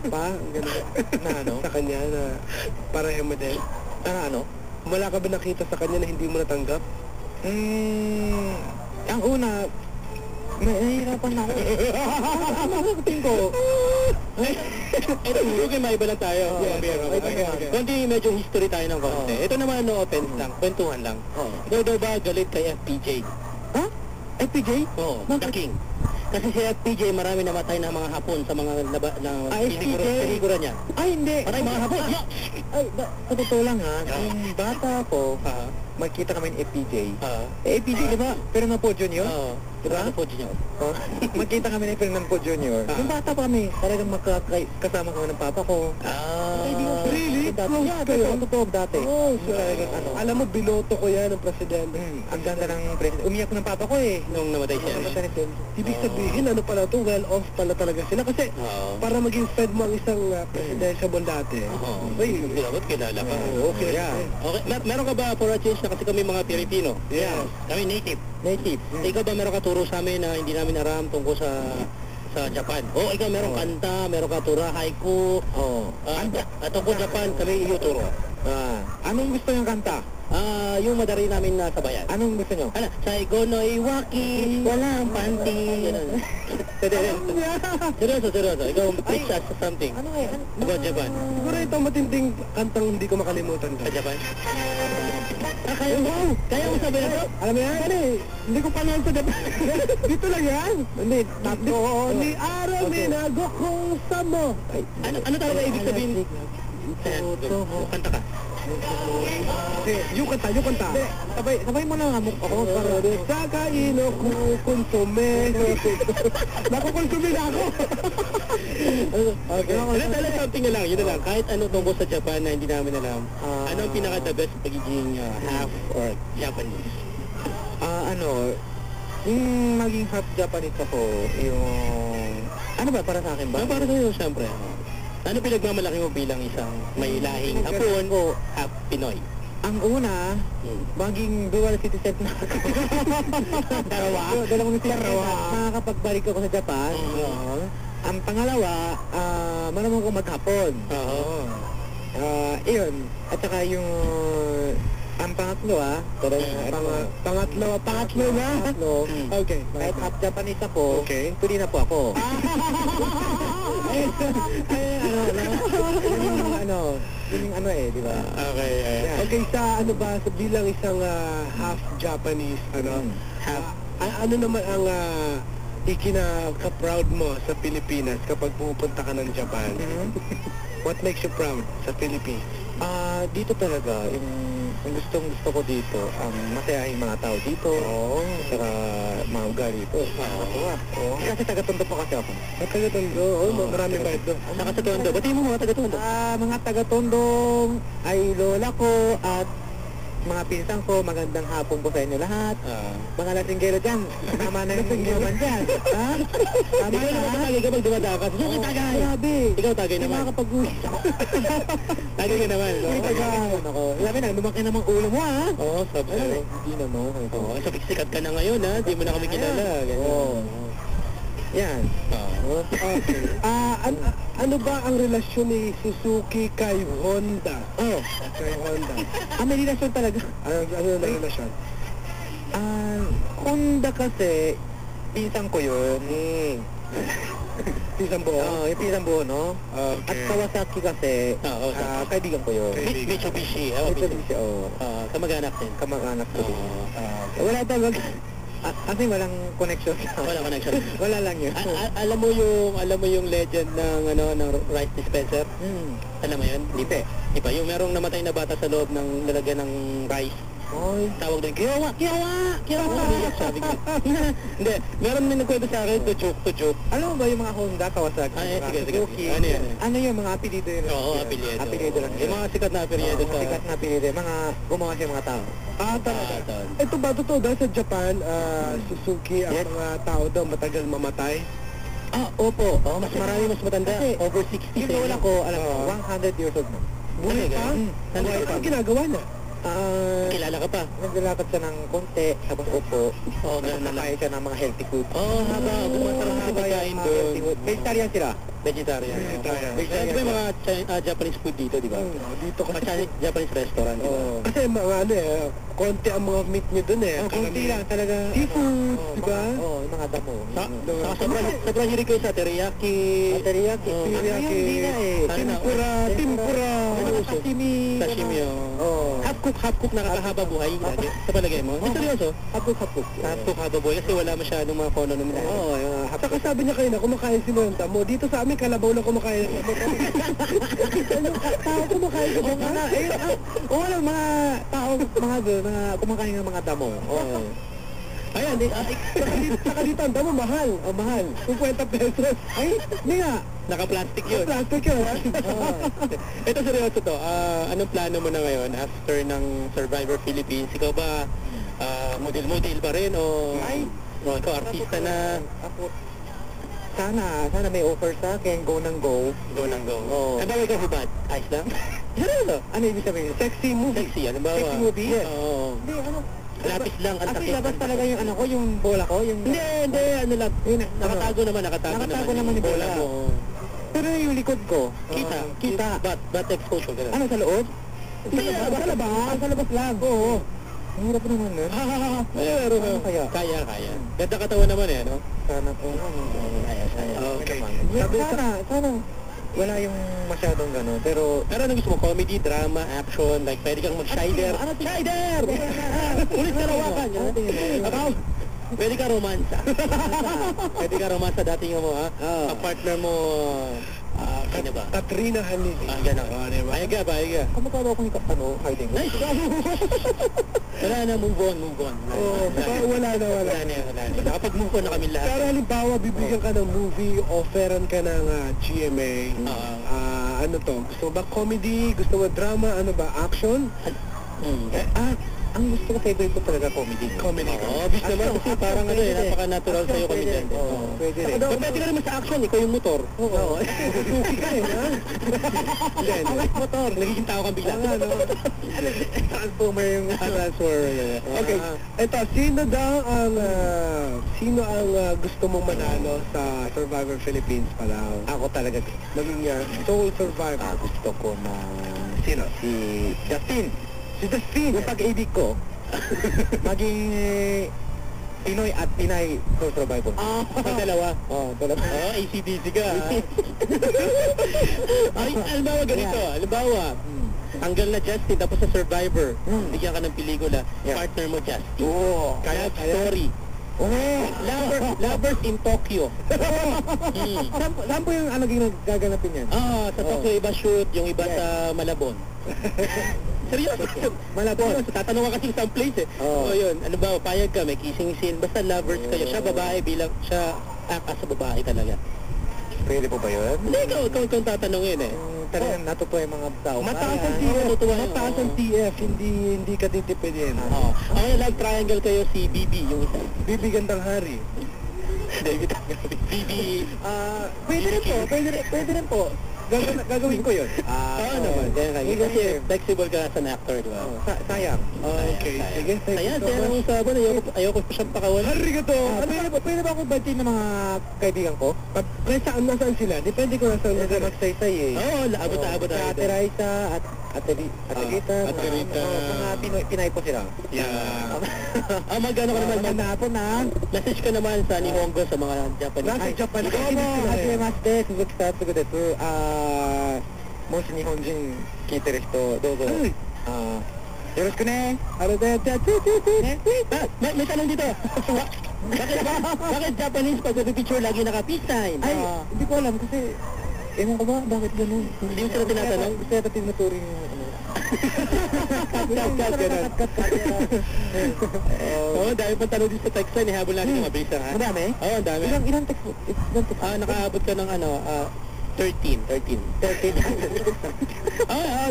pa, gano'n, na ano, sa kanya na pareho mo din? Na ano? Wala ka ba nakita sa kanya na hindi mo natanggap? Ang una, nahihirapan ako. Sagutin ko. Ito, okay, maiba lang tayo. Kundi medyo history tayo ng konti. Ito naman, no offense lang, kwentuhan lang. Ikaw daw ba galit kay FPJ? Ha? FPJ? Oo, The King. Kasi si FPJ, marami namatay ng mga Hapon sa mga pelikura niya. Ay, hindi. Maraming mga Hapon. Ay, sa totoo lang ha, nung bata ko, magkita kami ng FPJ. FPJ, di ba? Fernando Jr.? Oo, diba? Fernando Jr. Magkita kami ng Fernando Jr. Nung bata pa kami, talagang kasama kami ng papa ko. Really? Yeah, totoo dati. Alam mo, biloto ko yan ng presidente. Ang ganda ng presidente. Umiyak ng papa ko eh. Nung namatay siya. Ibig sabihin, ano pala to, well off pala talaga sila. Kasi para maging fed mo ang isang presidential dati. Dapat kilala ka. Okay. Okay, meron ka ba for a change na kasi kami mga Pilipino? Yes. Kami native. Ikaw ba meron ka turo sa amin na hindi namin aram tungkol sa Japan? Ikaw meron kanta, meron ka tura, haiku. Tungkol Japan, kami iyo-turo. Anong gusto niyong kanta? Yung madari namin na sabayan. Anong gusto niyo? Saigo no iwaki, walang panty. Seryoso. Ikaw, pitch us something. Ano About Japan. Siguro ito matinding kantang hindi ko makalimutan. Sa Japan? Kaya mo sabi na to? Alam mo yan? Hindi ko panahon sa Japan. Dito lang yan. Hindi, tatlo. Ni araw binago kong samo. Ano talaga ibig sabihin? Kanta ka. Yung kanta. Sabay mo na nga ako para sa kaino kukonsume. Nakukonsume na ako. Okay. Something na lang, yun na lang. Kahit ano tungkol sa Japan na hindi namin alam, ano ang pinaka-the best pagiging half or Japanese? Yung maging half Japanese ako, yung... Ano ba, para sa akin ba? Para sa'yo, siyempre. Ano pinagmamalaki mo bilang isang may lahing Hapon o half Pinoy? Ang una, maging dual citizen na ako. Dalawang citizen na makakapagbalik ako sa Japan. Ang pangalawa, malamang ko mag-Hapon. Iyon. At saka yung... Ang pangatlo pangatlo na? Okay. Kahit half Japanese ako, tuloy na po ako. Di ba? Okay, sa ano ba, sa bilang isang half Japanese, ano naman ang ikinaka-proud mo sa Pilipinas kapag pumupunta ka ng Japan? What makes you proud sa Philippines? Dito talaga, yung gusto ko dito, ang masayahing mga tao dito, saka mga ugali dito. Kasi taga-Tondo pa kasi ako. Taga-Tondo? Marami ba ito? Saka sa Tondo, ba't mo mga taga-Tondo? Mga taga-Tondo ay lola ko at mga pinsan ko, magandang hapon po sa inyo lahat. Mga lasinggero dyan, tama na yung inuman dyan. Tama na. Tagay ka pag dumadakas. Suki tagay. Ikaw tagay naman. Nakakapag-uwi. Tagay ka naman. Sabi na, lumaki namang ulo mo ha. Sabi sa'yo. Hindi naman. Sikat ka na ngayon ha. Hindi mo na kami kilala. Yan. Ano ba ang relasyon ni Suzuki kay Honda? Kay Honda. May relasyon talaga. Ano na relasyon? Honda kasi, pinsan ko yun. Pinsan buo? Yung pinsan buo, no? At Kawasaki kasi, kaibigan ko yun. Mitsubishi. Kamag-anak din. Kamag-anak ko din. Wala talaga. Kasi walang connection. Wala lang yun. Alam mo yung legend ng rice dispenser? Alam mo yun? Di ba? Yung merong namatay na bata sa loob ng lalagyan ng rice. Tawag doon, Kiyawa! Sabi ko. Hindi, meron din nagkwento sa akin, to joke. Alam mo ba yung mga Honda, Kawasaki? Sige. Ano yan? Ano yung mga apelido yun? Apelido lang. Yung mga sikat na apelido. Sikat na apelido. Mga gumawa siya mga tao. Talaga. Ito ba, totoo dahil sa Japan, Suzuki, ang mga tao daw matagal mamatay? Opo. Mas matanda. Kasi, over 60. Yung lola ko, alam mo, 100 years old na. Buhay pa? Ang ginagawa niya? Kilala ka pa? Naglalakad siya ng konti, tapos upo. Ganun na lang. Nakain siya ng mga healthy food. Haba, gumatarang sa pagkain doon. Vegetarian sila. Vegetarian. Vegetarian. Vegetarian. May mga Japanese food dito, di ba? Dito kasi... Japanese restaurant, di ba? Kasi mga ano konti ang mga meat nyo dun Konti lang talaga. Seafood, di ba? Oo, yung mga damo. Sobrang hilig kayo sa teriyaki. Teriyaki. Teriyaki. Tempura. Sashimi. Sashimi, half cook nakakahaba buhay lagi. Sa palagay mo? Hindi seryoso? Half cook haba buhay kasi wala masyadong mga kono naman. Saka sabi niya kayo na kumakain sila ng damo. Dito sa amin, kalabaw lang kumakain ng damo. Tao kumakain ng damo. Wala mga tao, mga kumakain ng mga damo. Ayan, saka dito ang damo, mahal. Mahal. 50 pesos. Ay, hindi nga. Naka-plastic yun. Plastic yun, ha? Ito seryoso to. Anong plano mo na ngayon after ng Survivor Philippines? Ikaw ba model-model pa rin o ikaw artista na? Ako, sana may offer sa akin, go nang go. Go nang go. Ano ba ikaw hubad? Ayos lang? Seryoso? Ano ibig sabihin? Sexy movie. Sexy, ano ba? Sexy movie? Yes. Oo. Hindi, ano? Lapis lang, ang takip. Labas talaga yung ano ko, yung bola ko, yung... Hindi, ano lang. Nakatago naman yung bola mo. Pero yung likod ko, kita. But exposure, gano'n. Ano, sa loob? Sa labas? Sa labas lang. Oo. Ang hirap naman nun. Pero kaya. Ganda katawan naman no? Sana po. Okay. Sana wala yung masyadong gano'n, pero anong gusto mo? Comedy, drama, action, like pwede kang mag-shider. Shider! Ulit na rawakan. Pwede ka romansa. Dating mo, ha? Ang partner mo, kanya ba? Katrina Halili. Gano'n. Payag ka. Kamukha ko yung hiding. Nice! Wala na, move on. Wala na. Nakapag-move on na kami lahat. Pero halimbawa, bibigyan ka ng movie, offeran ka ng GMA. Ano to? Gusto mo ba comedy? Gusto mo drama? Ano ba? Action? Ang gusto ko, favorite ko talaga comedy. Obvious naman kasi parang napaka-natural sa'yo comedian. Pwede rin. Pwede ka naman sa action, ikaw yung motor. Oo. Suki ka ha? Hindi. Motor. Nagiging tao kang bigla. Transformer yung transformer. Okay. Ito, sino ang gusto mong manalo sa Survivor Philippines pala? Ako talaga. Maging sole survivor. Gusto ko na... Sino? Si Justin. Si Justin. Yung pag-ibig ko, maging Pinoy at Pinay for survival. Dalawa. Dalawa. ACDC ka. Halimbawa ganito. Tanggal na Justin, tapos sa Survivor. Bigyan ka ng pelikula. Partner mo Justin. Kaya story. Lovers in Tokyo. Saan po yung gaganapin yan? Sa Tokyo iba shoot, yung iba sa Malabon. Seryoso? Malabon. Tatanong ka kasi isang place yun. Ano ba, payag ka, may kissing scene. Basta lovers kayo. Siya babae siya act as a babae talaga. Pwede po ba yun? Hindi, ikaw tatanungin Talagang natutuwa yung mga tao. Mataas ang TF, hindi ka titipidin. Ang love triangle kayo si Bibi, yung isa. Bibi Gandang Hari. David Bibi. Pwede rin po. Gagawin ko yun. Naman. Kasi flexible ka as an actor, di ba? Sayang. Okay. Sige, Sayang, kaya nang usapan, ayoko pa siyang pakawalan. Arigato! Pwede ba ako batiin ng mga kaibigan ko? Nasaan sila? Depende ko nasaan sila magsaysay Abot-abot. Sa Ate Raisa at Rita. Mga Pinay po sila. Magano ka naman? Maganapo na. Message ka naman sa Nihongo sa mga Japanese. Nasa Japan. Hajimashite, Suzuki Satsugu desu. もし日本人聞いてる人どうぞよろしくねmay tanong dito. Bakit Japanese pag picture lagi naka-peace sign? Ay, hindi ko alam kasi ewan ko ba bakit ganun. Hindi mo sila tinatanong? Gusto yata tinuturing yung dami pang tanong dito sa text line. Ihabol natin yung mabilis ha. Madami? Ang dami. Ilang text? Nakaabot ka ng 13.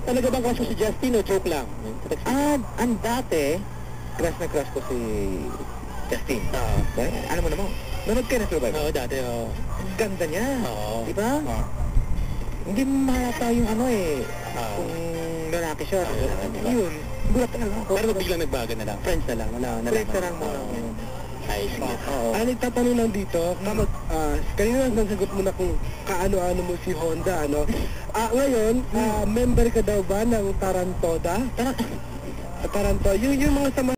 Talaga bang crush mo si Justin o joke lang? Ang dati, crush na crush ko si Justin. Ano mo naman? Nanood kayo na Survivor? Oo, dati. Ang ganda niya. Diba? Hindi mahalata yung kung lalaki siya. Yun. Gulat na lang ako. Pero biglang nagbago na lang. Friends na lang. Friends na lang. Ayos nga. Nagtatanong lang dito, kanina nasagot mo na kung kaano-ano mo si Honda, ano? Ngayon, member ka daw ba ng Tarantoda? Taranto, yung mga sama